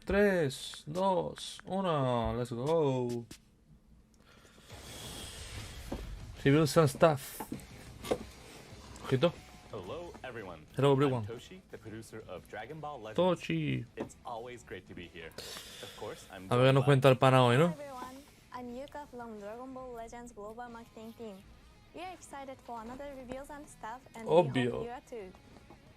3, 2, 1, let's go. Reveal some stuff. Ojito. Hello everyone. Hello everyone. I'm Toshi, the producer of Dragon Ball Legends. Tochi. It's always great to be here. Of course, I'm A ver qué nos cuenta el pana hoy, Hello ¿no? everyone, I'm Yuka from Dragon Ball Legends Global Marketing Team. We are excited for another reviews and stuff, and we Obvio. hope you are too.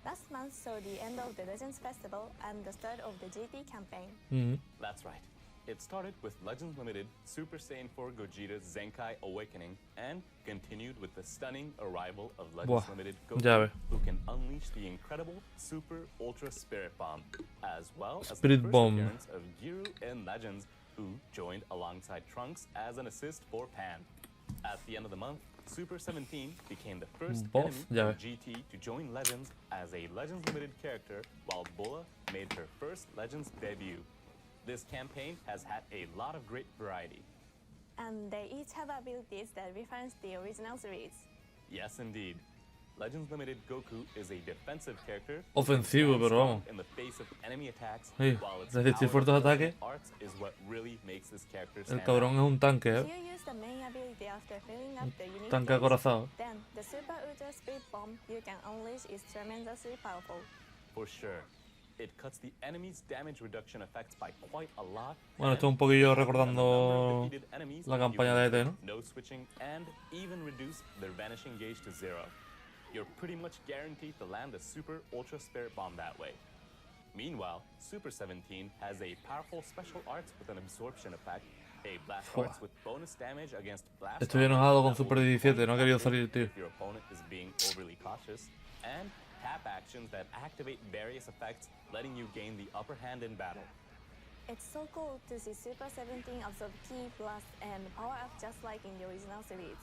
Last month saw the end of the Legends Festival and the start of the GT campaign. That's right. It started with Legends Limited Super Saiyan 4 Gogeta's Zenkai Awakening and continued with the stunning arrival of Legends Buah, Limited ya Goku, ves. who can unleash the incredible Super Ultra Spirit Bomb, as well as Spirit the first Bomb. appearance of Giru in Legends, who joined alongside Trunks as an assist for Pan. At the end of the month, Super 17 became the first Bof, enemy ya from ves. GT to join Legends as a Legends Limited character, while Bulla made her first Legends debut. This campaign has had a lot of great variety. And they each have abilities that reference the original series. Yes, indeed. Legends Limited Goku is a defensive character who Ofensivo, can stand pero vamos. strong in the face of enemy attacks, Sí, while its resistir power fuertes of ataques. arts is what really makes this character El stand cabrón es out. un tanque, If ¿eh? you use the main ability after filling up the unit Tanque gates, acorazado. then the Super Ultra Speed Bomb you can unleash is tremendously powerful. For sure. It cuts the enemy's damage reduction effects by quite a lot. Bueno, and esto es un poquillo on the number of recordando defeated enemies, la you campaña can de ET, inflict ¿no? no switching and even reduce their vanishing gauge to 0. You're pretty much guaranteed to land a Super Ultra Spirit Bomb that way. Meanwhile, Super 17 has a powerful special arts with an absorption effect, a blast Fua. arts with bonus damage against blast. Estoy armor enojado con that will Super 17, no ha querido faster salir, tío. if your opponent is being overly cautious, and tap actions that activate various effects, letting you gain the upper hand in battle. It's so cool to see Super 17 absorb Ki, Blast, and power up just like in the original series.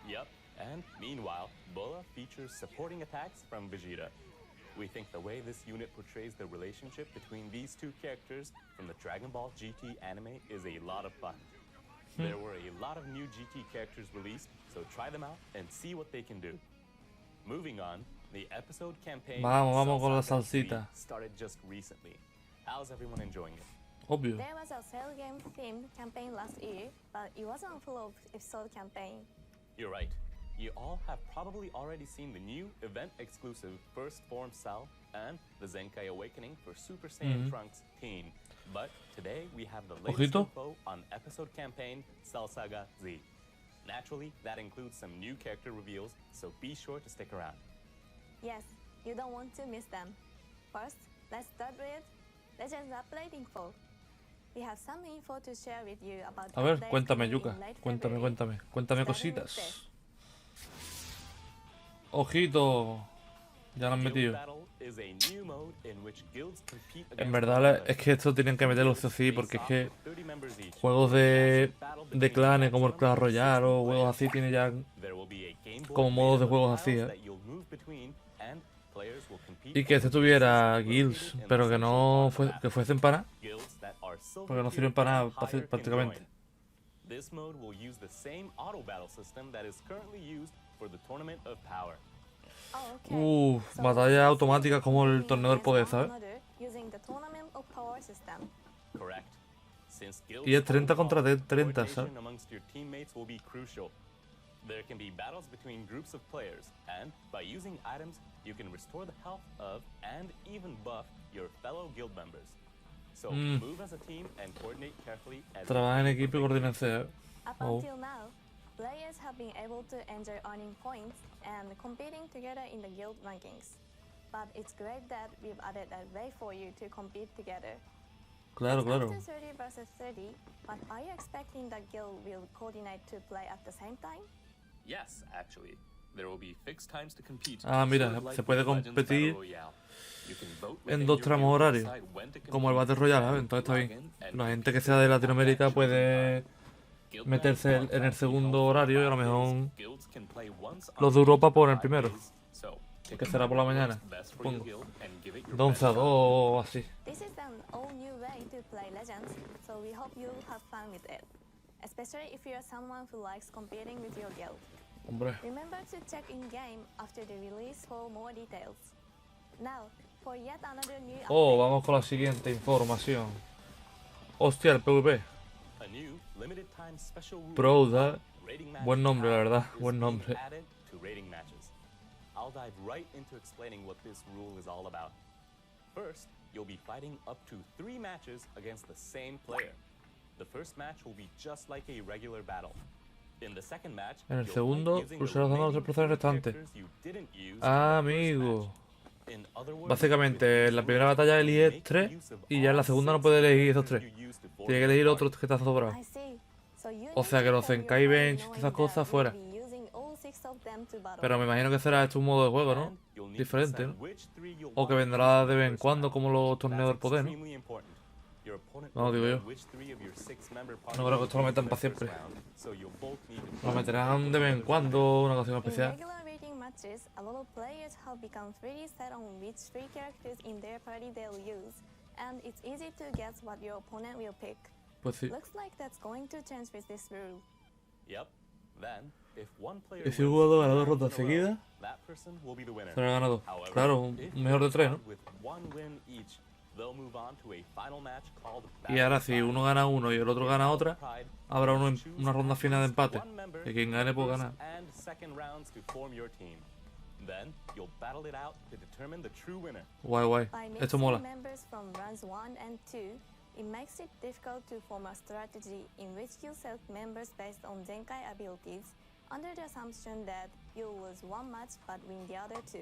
Yep, and meanwhile, Bulla features supporting attacks from Vegeta. We think the way this unit portrays the relationship between these two characters from the Dragon Ball GT anime is a lot of fun. There were a lot of new GT characters released, so try them out and see what they can do. Moving on, the episode campaign Vamos con la Salsa salsita. started just recently. How's everyone enjoying it? Obvio. There was a Cell Game themed campaign last year, but it wasn't a full episode campaign. You're right. You all have probably already seen the new event-exclusive First Form Cell and the Zenkai Awakening for Super Saiyan Trunks Teen. But today we have the latest Ojito. info on episode campaign Cell Saga Z. Naturally, that includes some new character reveals, so be sure to stick around. Yes, you don't want to miss them. First, let's start with Legends Update Info. We have some info to share with you about A ver, updates cuéntame, coming Yuka. in late Cuéntame, February. cuéntame. Cuéntame Starting with cositas. this. Ojito. Ya lo han Guild metido. Battle is a new mode in which guilds compete En against verdad one another. es que esto tienen que meterlo sí o sí, Face porque es off que with 30 members each. juegos de clanes como el Clash Royale o juegos así tiene ya There will be a game board como modos de made up of juegos así, tiles ¿eh? that you'll move between, and players will compete Y que este against tuviera places guilds, located in pero the que central no part of the map. que fuesen para nada, Guilds that are silver porque no tier sirven para nada and higher can prácticamente. join. This mode will use the same auto battle system that is currently used for the Tournament of Power. Oh, okay. So Batallas let's automáticas see como el competing torneo del against poder, one ¿sabes? another Using the Tournament of Power system. Correct. Since guilds Y es 30 hold contra all, 30, ¿sabes? coordination amongst your teammates will be crucial. There can be battles between groups of players, and by using items, you can restore the health of and even buff your fellow guild members. So move as a team and coordinate carefully as Trabaja en equipo y coordinarse, ¿eh? Up Oh. until now, players have been able to enjoy earning points and competing together in the guild rankings. But it's great that we've added a way for you to compete together. Claro, It's claro. up to 30 versus 30, but are you expecting that guild will coordinate to play at the same time? Yes, actually. There will be fixed times to compete. Ah, mira, sort of like se puede with Legends competir Battle Royale. You can vote en within dos your tramos guild to horarios, decide when to como el compete, Battle Royale, ¿sabes? and Entonces está log bien. in and La gente compete que sea de at that Latinoamérica chosen puede time. Guild meterse Night en el contracts be segundo held for horario y a lo 5 mejor days. Guilds can play once on los de Europa each of the por el 5 primero, days. So, pick que a será time por la that mañana, works best for your supongo. guild and give it your De 11 a best 2 shot. o así. This is an all new way to play Legends, so we hope you have fun with it. Especially if you're someone who likes competing with your guild. Hombre. Remember to check in-game after the release for more details. Now, for yet another new Oh, update. vamos con la siguiente información. Hostia, el PvP. A new limited time special rule Pro, da. rating match Buen nombre, la Proud verdad. is Buen being nombre. added to rating matches. I'll dive right into explaining what this rule is all about. First, you'll be fighting up to 3 matches against the same player. The first match will be just like a regular battle. In the second match, En el you'll segundo, fight using the usarás dando a los remaining personajes 3 restantes. characters you didn't use in the Ah, first amigo. match. In other words, Básicamente, with en these la primera rules, batalla you'll eliges make 3 use of y ya en la all segunda no 6 puedes elegir esos characters 3. you used to form Tiene que your elegir party. otros que te has sobrado. I see. So you O sea que los need to form Zenkai your party Bench, knowing esas cosas that fuera. you'll be using all 6 of them to battle. Pero me imagino que será esto un modo de juego, ¿no? And you'll need to Diferente, decide ¿no? which 3 you'll O que want to vendrá use de in the vez en first cuando round. como los torneos del That's poder, ¿no? extremely important. Your opponent No, will digo know yo. which 3 of your 6-member party No creo que will esto lo be metan in the para first siempre. round, so you'll both need to Lo fight meterán de vez en for the other's cuando, una ocasión In especial. regular rating matches, a lot of players have become pretty set on which 3 characters in their party they'll use, and it's easy to guess what your opponent will pick. Pues sí. Looks like that's going to change with this rule. Yep. Then, if one player Y si wins hubo dos 3 ganadores rounds rondas in a row, seguidas, that person will be the winner. será ganador. However, Claro, un if mejor de they 3, ¿no? start with 1 win each, they'll move on to a final match called Y ahora Battle si of uno Pride. gana uno y el otro In gana Battle otra, of Pride, habrá you'll una choose ronda at final de least empate. one member Y quien in gane, the pues first gana. and second rounds to form your team. Then, you'll battle it out to determine the true winner. Guay, guay. By Esto mixing mola. members from rounds 1 and 2, it makes it difficult to form a strategy in which you select members based on Zenkai abilities, under the assumption that you'll lose one match but win the other 2.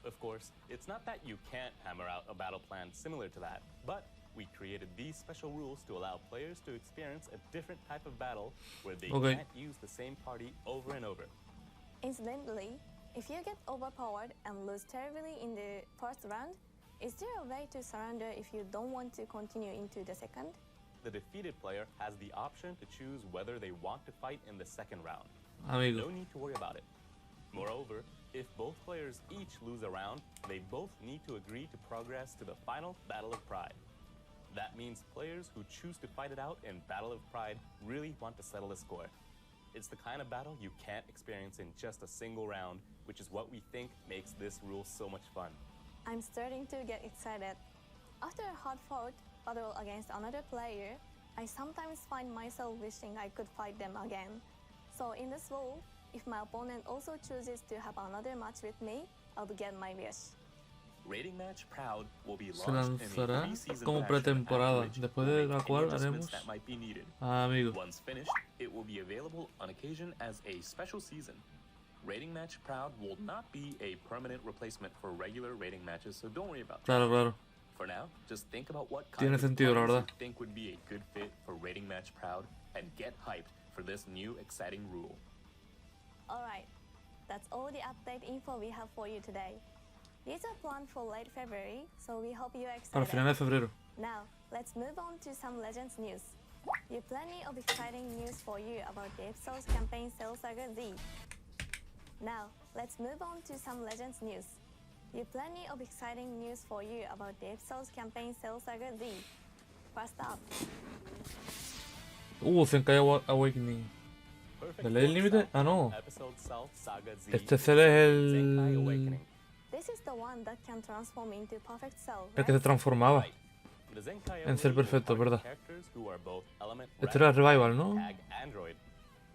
Of course, it's not that you can't hammer out a battle plan similar to that, but we created these special rules to allow players to experience a different type of battle where they Okay. can't use the same party over and over. Incidentally, if you get overpowered and lose terribly in the first round, is there a way to surrender if you don't want to continue into the second? The defeated player has the option to choose whether they want to fight in the second round. Amigo. No need to worry about it. Moreover, if both players each lose a round, they both need to agree to progress to the final Battle of Pride. That means players who choose to fight it out in Battle of Pride really want to settle the score. It's the kind of battle you can't experience in just a single round, which is what we think makes this rule so much fun. I'm starting to get excited. After a hard-fought battle against another player, I sometimes find myself wishing I could fight them again. So in this rule, if my opponent also chooses to have another match with me, I'll get my wish. Rating Match Proud will be Se launched in a lanzará 3-season como fashion, pretemporada, after which después we'll de make la any cual adjustments haremos- that might be needed. Ah, amigo. Once finished, it will be available on occasion as a special season. Rating Match Proud will not be a permanent replacement for regular rating matches, so don't worry about that. Claro, claro. For now, just think about what Tiene kind of sentido, la parties verdad. you think would be a good fit for Rating Match Proud, and get hyped for this new exciting rule. Alright, that's all the update info we have for you today. These are planned for late February, so we hope you're Para excited. finales de febrero. Now, let's move on to some Legends news. We have plenty of exciting news for you about the episode's campaign Cell Saga Z. Now, let's move on to some Legends news. We have plenty of exciting news for you about the episode's campaign Cell Saga Z. First up, Zenkai Awakening. Perfect ¿De ley for límite? Cell, Ah, no. Episode Cell Saga Z. Este cel es Zenkai el... Awakening. this is the one that can transform into Perfect Cell, El que se right? transformaba. Right. The Zenkai En ser ability will perfecto, target ¿verdad? characters who are both element Este era el Raptor revival, and ¿no? Tag Android.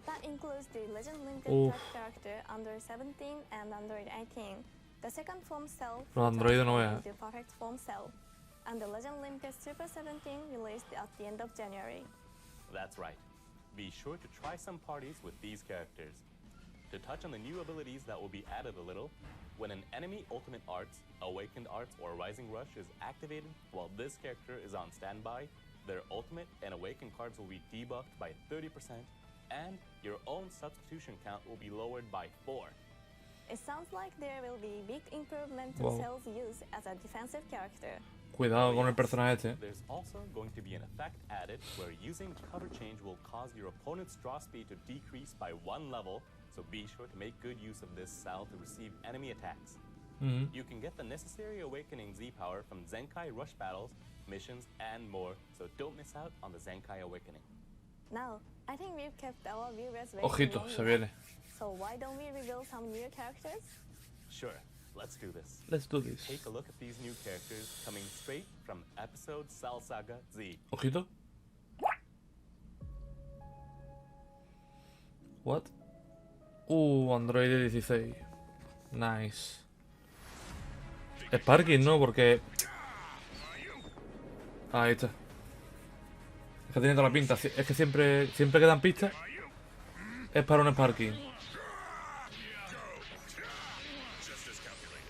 That includes the Legend Limited Uf. Tag character under 17 and under 18, the second form Cell Los androides no veas. the Perfect Form Cell, and the Legend Limited Super 17 released at the end of January. That's right. Be sure to try some parties with these characters. To touch on the new abilities that will be added a little, when an enemy Ultimate Arts, Awakened Arts, or Rising Rush is activated while this character is on standby, their Ultimate and Awakened cards will be debuffed by 30%, and your own substitution count will be lowered by 4. It sounds like there will be big improvement to Wow. Cell's use as a defensive character. Cuidado con el personaje este. There's also going to be an effect added where using cover change will cause your opponent's draw speed to decrease by 1 level, so be sure to make good use of this cell to receive enemy attacks. Mhm. You can get the necessary Awakening Z power from Zenkai Rush battles, missions, and more, so don't miss out on the Zenkai Awakening. Now, I think we've kept our viewers waiting Ojito, long se enough. viene. So why don't we reveal some new characters? Sure, let's do this. Let's do this. Take a look at these new characters coming straight from episode Cell Saga Z. Ojito. What? Android 16. Nice. Sparking, ¿no? Porque... Ahí está. Es que tiene toda la pinta. Es que siempre quedan pistas. Es para un Sparking.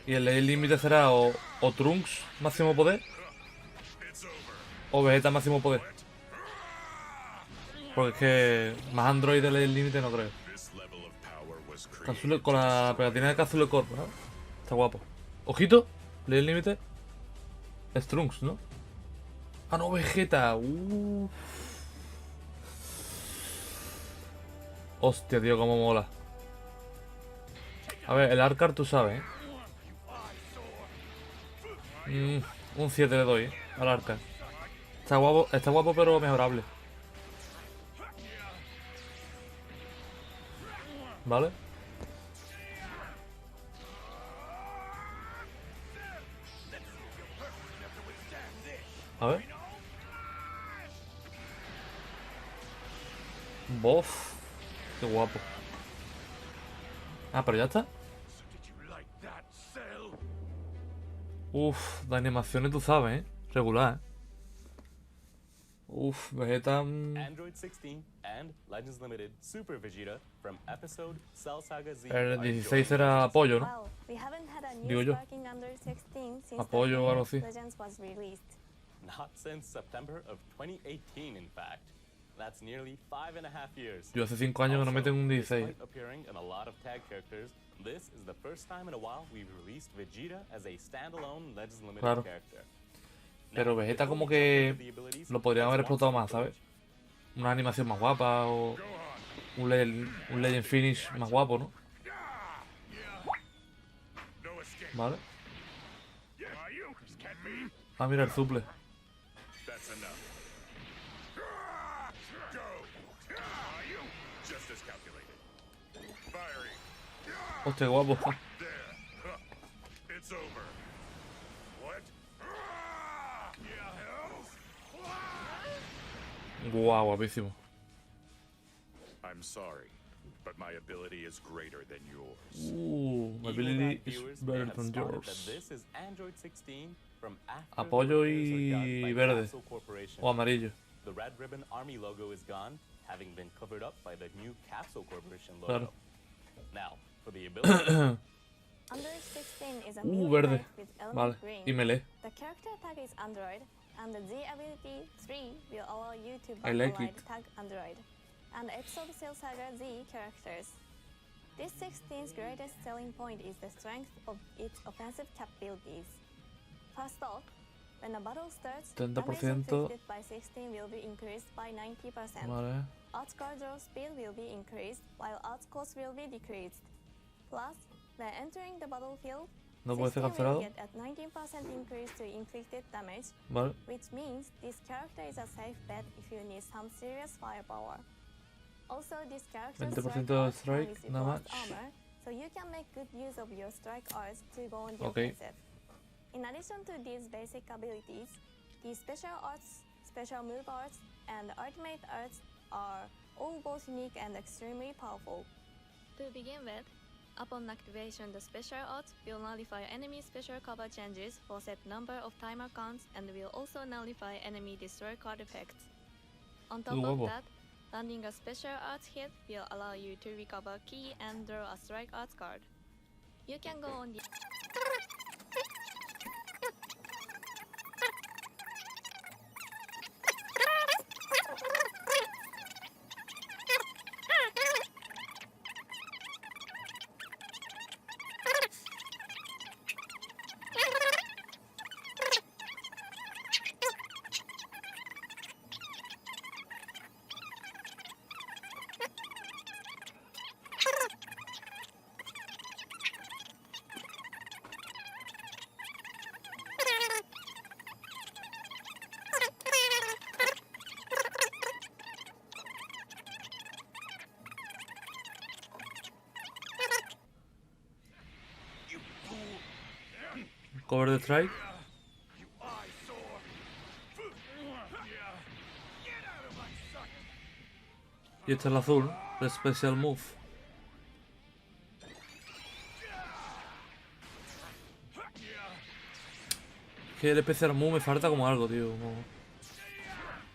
Y el límite será o Trunks máximo poder o Vegeta máximo poder. Porque es que más Android el límite no creo. Con la pegatina de Cápsula Corp, ¿no? Está guapo. Ojito, lee el límite. Es Trunks, ¿no? Ah, no, Vegeta. Hostia, tío, cómo mola. A ver, el Arcar tú sabes, un 7 le doy, al Arcar. Está guapo pero mejorable. ¿Vale? A ver. Bof. Qué guapo. Ah, pero ya está. Uf, de animaciones tú sabes, regular, Uf, Vegeta. Android 16 and Legends Limited Super Vegeta from episode Cell Saga Z. El 16 era apoyo, ¿no? Wow, we haven't had a Digo new yo. Sparking Android 16 since Apoyo o the algo así. Legends was released. Not since September of 2018, in fact. That's nearly 5.5 years. Yo hace 5 años que no meten un 16. Despite appearing in a lot of tag characters, this is the first time in a while we've released Vegeta as a standalone Legends Limited Claro. character. Pero Vegeta como que lo podrían haber explotado más, ¿sabes? Una animación más guapa o un Legend Finish más guapo, ¿no? Vale. Ah, mira el suple. Hostia, guapo. Guau, guapísimo. I'm sorry, but my ability is greater than yours. My ability is better than yours. This is Android 16 from after Apoyo the repairs are done y by verde. Capsule Corporation. O amarillo. The Red Ribbon Army logo is gone, having been covered up by the new Capsule Corporation logo. Claro. Now, for the ability, Android 16 is a melee verde. type with element Vale. green. Y melee. The character tag is Android, and the Z ability 3 will allow you to I like backlight it. tag Android and episode Cell Saga Z characters. This 16's greatest selling point is the strength of its offensive capabilities. First off, when a battle starts, damage 30%. inflicted by 16 will be increased by 90%. Vale. Outscore draw speed will be increased, while outcost will be decreased. Plus, when entering the battlefield, No puede ser 16 will cancelado. get a 19% increase to inflicted damage, Vale. which means this character is a safe bet if you need some serious firepower. Also, this character's 20% arts strike, come with no advanced match. armor, so you can make good use of your strike arts to go on the Okay. offensive. In addition to these basic abilities, the special arts, special move arts, and ultimate arts are all both unique and extremely powerful. To begin with, upon activation, the special arts will nullify enemy special cover changes for set number of timer counts and will also nullify enemy destroy card effects. On top of Guapo. that, landing a special arts hit will allow you to recover key and draw a strike arts card. You can go on the Cover the strike. Y este es el azul. El special move. Que el especial move me falta como algo, tío. Como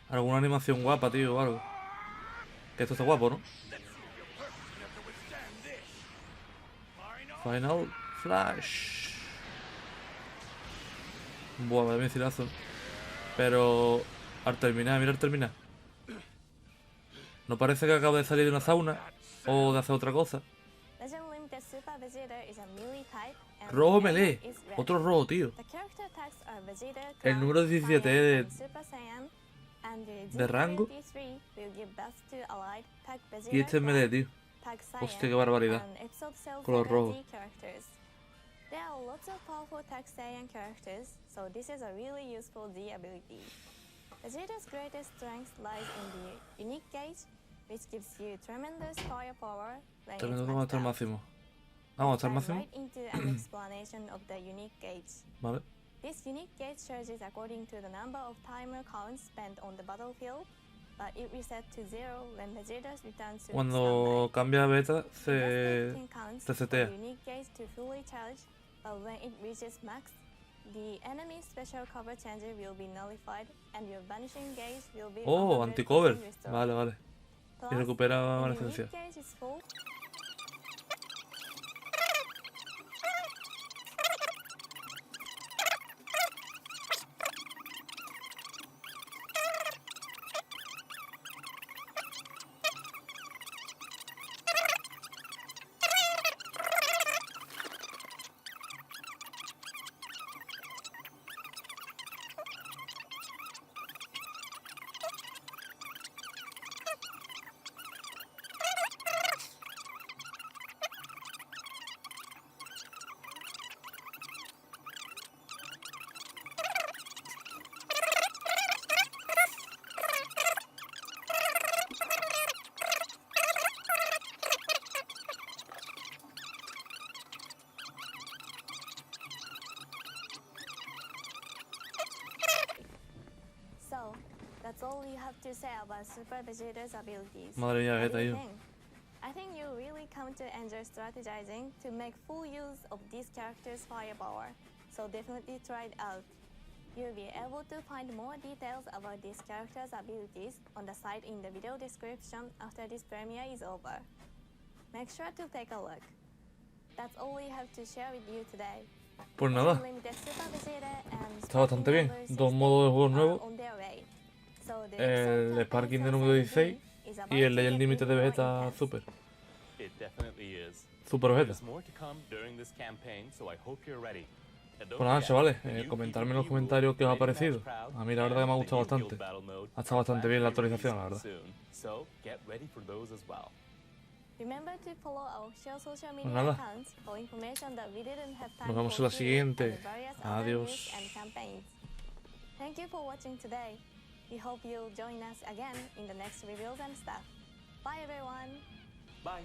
alguna animación guapa, tío, o algo. Que esto está guapo, ¿no? Final Flash. Buah, vaya misilazo. Pero al terminar, mira al terminar. No parece que acaba de salir de una sauna o de hacer otra cosa. Legend Limited Super Vegeta is a melee type and Rojo the melee. armor is red. Otro rojo, tío. The character attacks are Vegeta, El número 17 Saiyan, es and Super Saiyan, and the de rango. Z33 will give birth to allied Tag Vegeta, Y este es melee, tío. Tag Hostia, Saiyan, qué barbaridad. and episode Cell Color Saga rojo. Z characters. There are lots of powerful Tag Saiyan characters, so this is a really useful Z ability. Vegeta's greatest strength lies in the unique gauge, which gives you tremendous firepower when it's Tremendo como hasta el maxed out. máximo. Vamos hasta el Let's máximo. dive right into an explanation of the unique gauge. Vale. This unique gauge changes according to the number of timer counts spent on the battlefield, but it resets to 0 when Vegeta returns to Cuando cambia beta standby. se It does take 10 counts se for setea. the unique gauge to fully charge, but when it reaches max, the enemy special cover changer will be nullified and your vanishing gauge will be Oh, 100% anti-cover. restored. Vale, vale. Plus, Y recupera when la the esencia. unique gauge is full, so that's all you have to say about Super Vegeta's abilities. Madre mía, What Vegeta, do you tío. think? I think you really come to enjoy strategizing to make full use of these characters' firepower, so definitely try it out. You'll be able to find more details about these characters' abilities on the site in the video description after this premiere is over. Make sure to take a look. That's all we have to share with you today. Pues nada, Limited Super Vegeta and está bastante bien. Sparking Dos Number modos de juego 16 nuevos. are on their way. So the El episode Sparking de campaign número Cell 16 is about y el to Legend get Límite de even more Beta intense. Super. It definitely is. Super Vegeta. There's more to come during this campaign, so I hope you're ready. And don't Pues nada, forget, chavales, the new comentadme en los PvP comentarios qué os ha rules, parecido. Make Match Proud, A mí la verdad que me ha and gustado the new bastante. Guild Battle Mode Ha estado bastante plan bien la to be actualización, la released verdad. soon. So get ready for those as well. Remember to follow our social media Pues nada. accounts for information that we didn't have time Nos vemos for en la here siguiente. and the various other Adiós. news and campaigns. Thank you for watching today. We hope you'll join us again in the next reviews and stuff. Bye everyone. Bye.